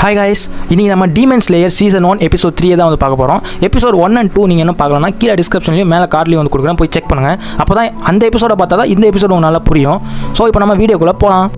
Hi guys, இன்றைக்கி நம்ம demon slayer season 1 episode 3 தான் வந்து பார்க்க போகிறோம். எபிசோட் 1 and 2 நீங்கள் என்ன பார்க்கலாம்னா கீழே டிஸ்கிரிப்ஷன்லையும் மேலே கார்ட்லையும் வந்து கொடுக்குறேன், போய் செக் பண்ணுங்கள். அப்போ தான் அந்த எபிசோட பார்த்தா தான் இந்த எபிசோட் உங்களுக்கு நல்லா புரியும். ஸோ இப்போ நம்ம வீடியோக்குள்ளே போகலாம்.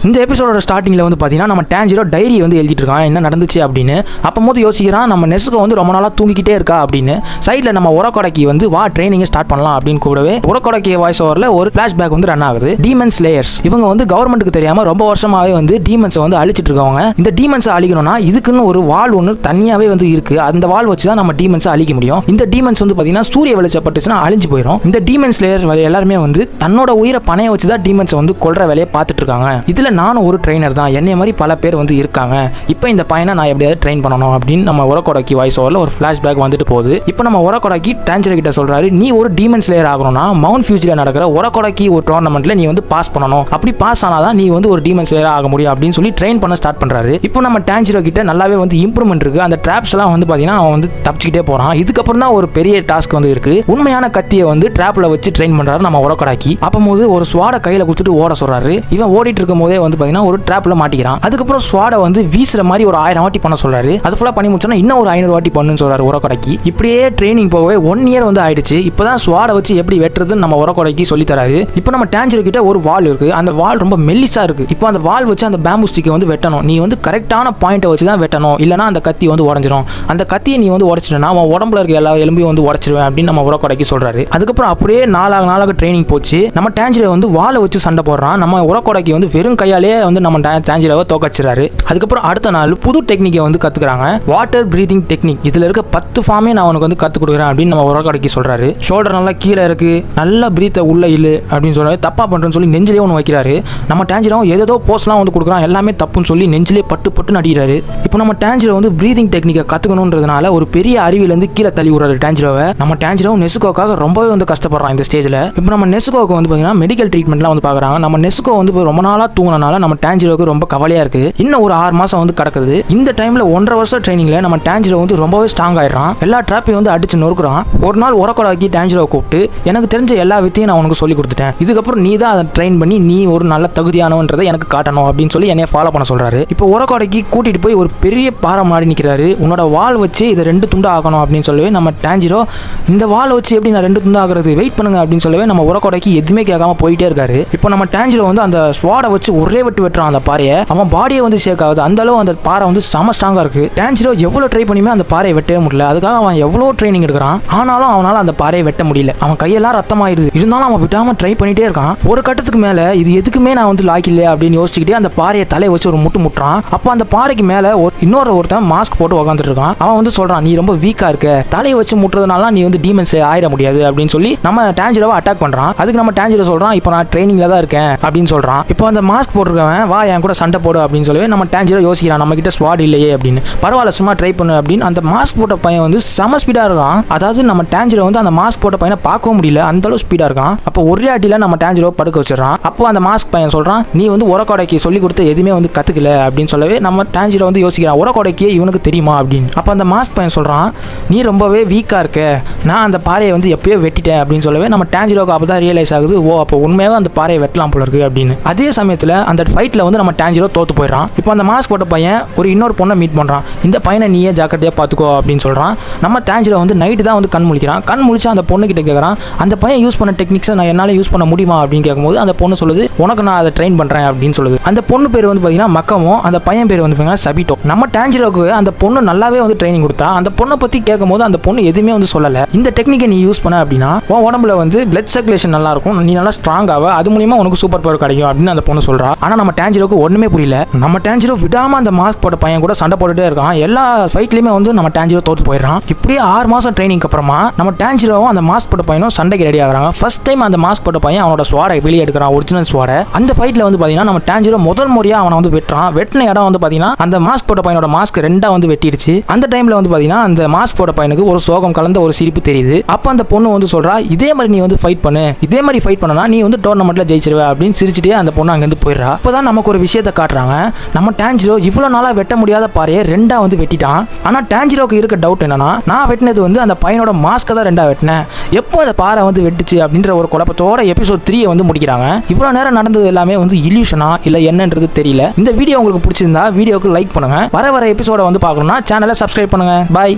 இந்த எபிசோட ஸ்டார்டிங்கில் வந்து பார்த்தீங்கன்னா நம்ம டேஞ்சிரோ டைரி வந்து எழுதிட்டு இருக்கான் என்ன நடந்துச்சு அப்படின்னு. அப்போ யோசிக்கிறான் நம்ம நெசுகோ வந்து ரொம்ப நாளாக தூங்கிக்கிட்டே இருக்கா அப்படின்னு. சைடில் நம்ம உரக்கொடைக்கு வந்து வா ட்ரைனிங்கை ஸ்டார்ட் பண்ணலாம் அப்படின்னு கூடவே உரக்கொடைக்கு வாய்ஸ் ஓவரில் ஒரு ஃப்ளாஷ்பேக் வந்து ரன் ஆகுது. டீமன் ஸ்லேயர்ஸ் இவங்க வந்து கவர்மெண்ட்டுக்கு தெரியாமல் ரொம்ப வருஷமாகவே வந்து டீமன்ஸை வந்து அழிச்சிட்டு இருக்கவங்க. இந்த டீமன்ஸை அழிக்கணும்னா இதுக்குன்னு ஒரு வால் ஒன்று தனியாகவே வந்து இருக்கு. அந்த வால் வச்சு தான் நம்ம டீமன்ஸை அழிக்க முடியும். இந்த டீமன்ஸ் வந்து பார்த்தீங்கன்னா சூரிய வெளிச்சப்பட்டுச்சுன்னா அழிஞ்சு போயிடும். இந்த டீமன் ஸ்லேயர் எல்லாருமே வந்து தன்னோட உயிரை பணைய வச்சு தான் டீமன்ஸை வந்து கொல்ற வேலையை பார்த்துட்டு இருக்காங்க. இதில் நானும் ஒரு ட்ரெயினர் தான், என்னைய மாதிரி பல பேர் வந்து இருக்காங்க. இப்போ இந்த பையனை நான் எப்படியாவது ட்ரெயின் பண்ணணும் அப்படின்னு நம்ம உரக்கொடைக்கு வாய்ஸ் ஓவரில் ஒரு ஃப்ளாஷ்பேக் வந்துட்டு போகுது. இப்போ நம்ம உரக்கொடைக்கு டேஞ்சர் கிட்ட சொல்றாரு, நீ ஒரு டீமன் ஸ்லேயர் ஆகணும்னா மவுண்ட் ஃபியூச்சரில் நடக்கிற உரக்கொடைக்கு ஒரு டோர்னமெண்ட்ல நீ வந்து பாஸ் பண்ணணும். அப்படி பாஸ் ஆனாதான் நீ வந்து ஒரு டீமன் ஸ்லேயர் ஆக முடியும் அப்படின்னு சொல்லி ட்ரெயின் பண்ண ஸ்டார்ட் பண்றாரு. இப்போ நம்ம டேஞ்சரோ கிட்ட நல்லாவே வந்து இம்ப்ரூவ்மெண்ட் இருக்கு. அந்த ட்ராப்ஸ் எல்லாம் வந்து பாத்தீங்கன்னா அவன் வந்து தப்பிச்சுக்கிட்டே போறான். இதுக்கப்புறம் தான் ஒரு பெரிய டாஸ்க் வந்து இருக்கு. உண்மையான கத்தியை வந்து ட்ராப்ல வச்சு ட்ரெயின் பண்றாரு நம்ம உரக்கொடைக்கு. அப்போது ஒரு ஸ்வாட கையில கொடுத்துட்டு ஓட சொல்றாரு. இவன் ஓடிட்டு இருக்கும் போதே வந்து பாத்தீங்கன்னா ஒரு ட்ராப்ல மாட்டிக்கிறான். அதுக்கப்புறம் ஸ்வாட வந்து வீசுற மாதிரி ஒரு 1000 வாட்டி பண்ண சொல்றாரு. அது ஃபுல்லா பண்ணி முடிச்சோன்னா இன்னும் ஒரு 500 வாட்டி பண்ணுன்னு சொல்றாரு உரக்கொடைக்கு. இப்படியே ட்ரைனிங் போகவே 1 இயர் வந்து ஆயிடுச்சு. இப்பதான் ஸ்வாட வச்சு எப்படி வெட்டுறதுன்னு நம்ம உரக்கொடைக்கு சொல்லி தராரு. இப்போ நம்ம டேஞ்சர் கிட்ட ஒரு வால் இருக்கு. அந்த வால் ரொம்ப மெல்லிசா இருக்கு. இப்போ அந்த வால் வச்சு அந்த பேம்பு ஸ்டிக்கை வந்து வெட்டணும். நீ வந்து கரெக்டான பாயிண்ட்டை வச்சு தான் வெட்டணும், இல்லைனா அந்த கத்தி வந்து உடஞ்சிரும். அந்த கத்தியை நீ வந்து உடச்சிட்டா அவன் உடம்புல இருக்க எல்லா எலும்பையும் வந்து உடச்சிருவேன் அப்படின்னு நம்ம உரக்கொடைக்கு சொல்றாரு. அதுக்கப்புறம் அப்படியே நாளாக ட்ரைனிங் போச்சு. நம்ம டேஞ்சரை வந்து வாலை வச்சு சண்டை போடுறான். நம்ம உரக்கொடைக்கு வந்து வெறும் கையாலே வந்து நம்ம டேஞ்சரை தோக்கச்சிறாரு. அதுக்கப்புறம் அடுத்த நாள் புது டெக்னிக்கை வந்து கத்துக்கிறாங்க, வாட்டர் பிரீதிங் டெக்னிக். இதுல இருக்க 10 ஃபார்மே நான் உனக்கு வந்து கத்து கொடுக்குறேன் அப்படின்னு நம்ம உரக்கொடைக்கு சொல்றாரு. ஷோல்டர் நல்லா கீழே இருக்கு, நல்லா பிரீத்தை உள்ள இல்லு அப்படின்னு சொல்றாரு. தப்பா பண்றேன்னு சொல்லி நெஞ்சிலே ஒன்று வைக்கிறாரு. நம்ம டேஞ்சரும் ஏதோ போஸ்ட்லாம் வந்து கொடுக்குறான், எல்லாமே தப்புன்னு சொல்லி நெஞ்சிலே பட்டு நடிக்கிறாரு. இப்போ நம்ம டேஞ்சரை வந்து பிரீதிங் டெக்னிக்கை கத்துக்கணுன்றதுனால ஒரு பெரிய அருவியிலேருந்து கீழே தள்ளி விடுறாரு டேஞ்சரோவை. நம்ம டேஞ்சரும் நெசுகோக்காக ரொம்பவே வந்து கஷ்டப்படுறான் இந்த ஸ்டேஜில். இப்போ நம்ம நெசுகோவுக்கு வந்து பார்த்தீங்கன்னா மெடிக்கல் ட்ரீட்மெண்ட்லாம் வந்து பார்க்குறாங்க. நம்ம நெசுகோ வந்து ரொம்ப நாளாக தூங்கினால நம்ம டேஞ்சரோவுக்கு ரொம்ப கவலையாக இருக்கு. இன்னும் ஒரு 6 மாசம் வந்து கிடக்குது. இந்த டைம்ல 1.5 வருஷம் ட்ரைனிங்ல நம்ம டேஞ்சரோ வந்து ரொம்பவே ஸ்ட்ராங் ஆயிடுறான். எல்லா ட்ராப்பையும் வந்து அடிச்சு நொறுக்குறான். ஒரு நாள் உரக்கொடைக்கு டேஞ்சரோ கூப்பிட்டு எனக்கு தெரிஞ்ச எல்லா வித்தையும் நான் உனக்கு சொல்லி கொடுத்துட்டேன், இதுக்கப்புறம் நீ தான் அதை ட்ரெயின் பண்ணி நீ ஒரு நல்ல தகுதியானவன்றதை எனக்கு காட்டணும் அப்படின்னு சொல்லி என்னைய ஃபாலோ பண்ண சொல்றாரு. இப்போ உரக்கொடைக்கு கூட்டிட்டு போய் ஒரு பெரிய பாறை மாடி நிற்கிறாரு. உன்னோட வால் வச்சு இதை 2 துண்டா ஆகணும் அப்படின்னு சொல்லவே நம்ம டேஞ்சரோ இந்த வால் வச்சு எப்படி நான் 2 துண்டா ஆகிறது, வெயிட் பண்ணுங்க அப்படின்னு சொல்லவே நம்ம உரக்கொடைக்கு எதுவுமே கேட்காம போயிட்டே இருக்காரு. இப்போ நம்ம டேஞ்சரோ வந்து அந்த ஸ்வாடை வச்சு ஒரே வெட்டுறான் அந்த பாறையை. அவன் பாடியை வந்து ஷேக் ஆகுது. அந்த அளவு அந்த பாறை வந்து செம ஸ்ட்ராங்கா இருக்கு. டேஞ்சரோ எவ்வளவு ட்ரை பண்ணியுமே அந்த பாறையை வெட்டவே முடியல. அதுக்காக அவன் எவ்வளவு ட்ரைனிங் எடுக்கிறான், ஆனாலும் அவனால அந்த பாறையை வெட்ட முடியல. அவன் கையெல்லாம் ரத்தமாயிருது. இருந்தாலும் அவன் விடாம ட்ரை பண்ணிட்டே இருக்கான். ஒரு கட்டத்துக்கு மேல இது எதுக்குமே நான் வந்து லாக் இல்லையா அப்படின்னு யோசிச்சுக்கிட்டே அந்த பாறையை தலையை வச்சு ஒரு முட்டுறான். அப்போ அந்த பாறைக்கு மேல ஒருத்தன் மாஸ்க் போட்டு உட்காந்துட்டு இருக்கான். அவன் வந்து சொல்றான், நீ ரொம்ப வீக்கா இருக்க, தலையை வச்சு முட்டுறதுனால நீ வந்து டீமன்ஸ் ஆயிட முடியாது அப்படின்னு சொல்லி நம்ம டேஞ்சரோவை அட்டாக் பண்றான். அதுக்கு நம்ம டேஞ்சரோ சொல்றான், இப்போ நான் ட்ரைனிங்ல தான் இருக்கேன் அப்படின்னு சொல்றான். இப்போ அந்த மாஸ்க் போட்டுருக்கவன் வா என் கூட சண்டை போடு அப்படின்னு சொல்லி நம்ம டேஞ்சரோ யோசிக்கிறான், நம்ம கிட்ட ஸ்வாட் இல்லையே அப்படின்னு. பரவாயில்ல சும்மா ட்ரை பண்ணு அப்படின்னு. அந்த மாஸ்க் போட்ட பையன் வந்து செம ஸ்பீடா இருக்கான். அதாவது நம்ம டேஞ்சரோ வந்து அந்த மாஸ்க் போட்ட பையனை பார்க்கவும் முடியல, அந்த அளவு ஸ்பீடா இருக்கான். அப்போ ஒரே அடியில நம்ம டேஞ்சரோ படுக்க வச்சிடறான். அப்போ அந்த மாஸ்க் பையன் சொல்றான், நீ வந்து உரக்கொடைக்கு சொல்லி கொடுத்து எதுவுமே வந்து கத்துக்கல அப்படின்னு சொல்லவே நம்ம டேஞ்சரோ வந்து யோசிக்கிறான், உரக்கொடைக்கு இவனுக்கு தெரியுமா அப்படின்னு. அப்போ அந்த மாஸ்க் பையன் சொல்றான், நீ ரொம்பவே வீக்கா இருக்க, நான் அந்த பாறையை வந்து எப்பயோ வெட்டிட்டேன் அப்படின்னு சொல்லவே நம்ம டேஞ்சரோக்கு அப்பதான் ரியலைஸ் ஆகுது, ஓ அப்போ உண்மையாவே அந்த பாறையை வெட்டலாம் போல இருக்கு அப்படின்னு. அதே சமயத்தில் அந்த ஃபைட்ல வந்து நம்ம டேஞ்சரோ தோத்து போயிடறான். இப்போ அந்த மாஸ்க் போட்ட பையன் இன்னொரு பொண்ணை மீட் பண்றான். இந்த பையனை நீயே ஜாக்கிரதையா பாத்துக்கோ அப்படின்னு சொல்றான். நம்ம டேஞ்சரோ வந்து நைட்டு தான் வந்து கண் முழிக்கிறான். கண் முழிச்சு அந்த பொண்ணு கிட்ட கேட்கறான், அந்த பையன் யூஸ் பண்ண டெக்னிக்ஸை நான் என்னால யூஸ் பண்ண முடியுமா அப்படின்னு கேட்கும்போது அந்த பொண்ணு சொல்லுது, உனக்கு நான் அதை ட்ரெயின் பண்றேன் அப்படின்னு சொல்லுது. அந்த பொண்ணு பேர் வந்து பாத்தீங்கன்னா மக்கமோ, அந்த பையன் பேர் வந்து பாத்தீங்கன்னா சபிட்டோ. நம்ம டேஞ்சரோக்கு அந்த பொண்ணு நல்லாவே வந்து ட்ரைனிங் கொடுத்தா. அந்த பொண்ணை பத்தி கேட்கும்போது அந்த பொண்ணு எதுவுமே வந்து சொல்லல, இந்த டெக்னிக்கை நீ யூஸ் பண்ண அப்படின்னா உன் உடம்புல வந்து பிளட் சர்க்குலேஷன் நல்லா இருக்கும், நீ நல்லா ஸ்ட்ராங் ஆக, அது மூலியமா உனக்கு சூப்பர் பவர் கிடைக்கும் அப்படின்னு அந்த பொண்ணு சொல்றா. ஆனா நம்ம டேஞ்சரோக்கு ஒண்ணுமே புரியல. நம்ம டேஞ்சரோ விடாம அந்த மாஸ்க் போட்ட பையன் கூட சண்டை போட்டுட்டே இருக்கான். எல்லா ஃபைட்லயுமே வந்து நம்ம டேஞ்சரோ தோத்து போயிடறான். இப்படியே 6 மாசம் ட்ரைனிங் அப்புறமா நம்ம டேஞ்சரோவும் அந்த மாஸ்க் போட்ட பையனும் சண்டைக்கு ரெடி ஆகுறாங்க. ஃபர்ஸ்ட் டைம் அந்த மாஸ்க் போட்ட பையன் அவனோட ஸ்வாடை வெளியே எடுக்கிறான், ஒரிஜினல் ஸ்வாடை. அந்த ஃபைட்ல வந்து பாத்தீங்கன்னா நம்ம டேஞ்சரோ முதல் முறையா அவனை வந்து வெட்டுறான். வெட்டின இடம் வந்து பாத்தீங்கன்னா அந்த மாஸ்க் போட்ட பையனோட மாஸ்க் 2 வந்து வெட்டிடுச்சு. அந்த டைம்ல வந்து பாத்தீங்கன்னா அந்த மாஸ்க் போட்ட பையனுக்கு ஒரு சோகம் கலந்த ஒரு சிரிப்பு தெரியுது. அப்ப அந்த பொண்ணு வந்து சொல்றா, இதே மாதிரி நீ வந்து ஃபைட் பண்ணு, இதே மாதிரி ஃபைட் பண்ணனா நீ வந்து டோர்னமெண்ட்ல ஜெயிச்சிருவ அப்படின்னு சிரிச்சுட்டே அந்த பொண்ணு அங்கிருந்து போயிடுறா. வெட்டுறா. இப்போதான் நமக்கு ஒரு விஷயத்தை காட்டுறாங்க. நம்ம டான்ஜிரோ இவ்வளோ நாளாக வெட்ட முடியாத பாறையை 2 வந்து வெட்டிட்டான். ஆனால் டான்ஜிரோக்கு இருக்க டவுட் என்னன்னா, நான் வெட்டினது வந்து அந்த பையனோட மாஸ்கை தான் 2 வெட்டினேன், எப்போ அந்த பாறை வந்து வெட்டுச்சு அப்படின்ற ஒரு குழப்பத்தோட எபிசோட் 3 வந்து முடிக்கிறாங்க. இவ்வளோ நேரம் நடந்தது எல்லாமே வந்து இல்யூஷனா இல்லை என்னன்றது தெரியல. இந்த வீடியோ உங்களுக்கு பிடிச்சிருந்தா வீடியோக்கு லைக் பண்ணுங்க. வர எபிசோட வந்து பார்க்கணும்னா சேனலை சப்ஸ்கிரைப் பண்ணுங்க. பாய்.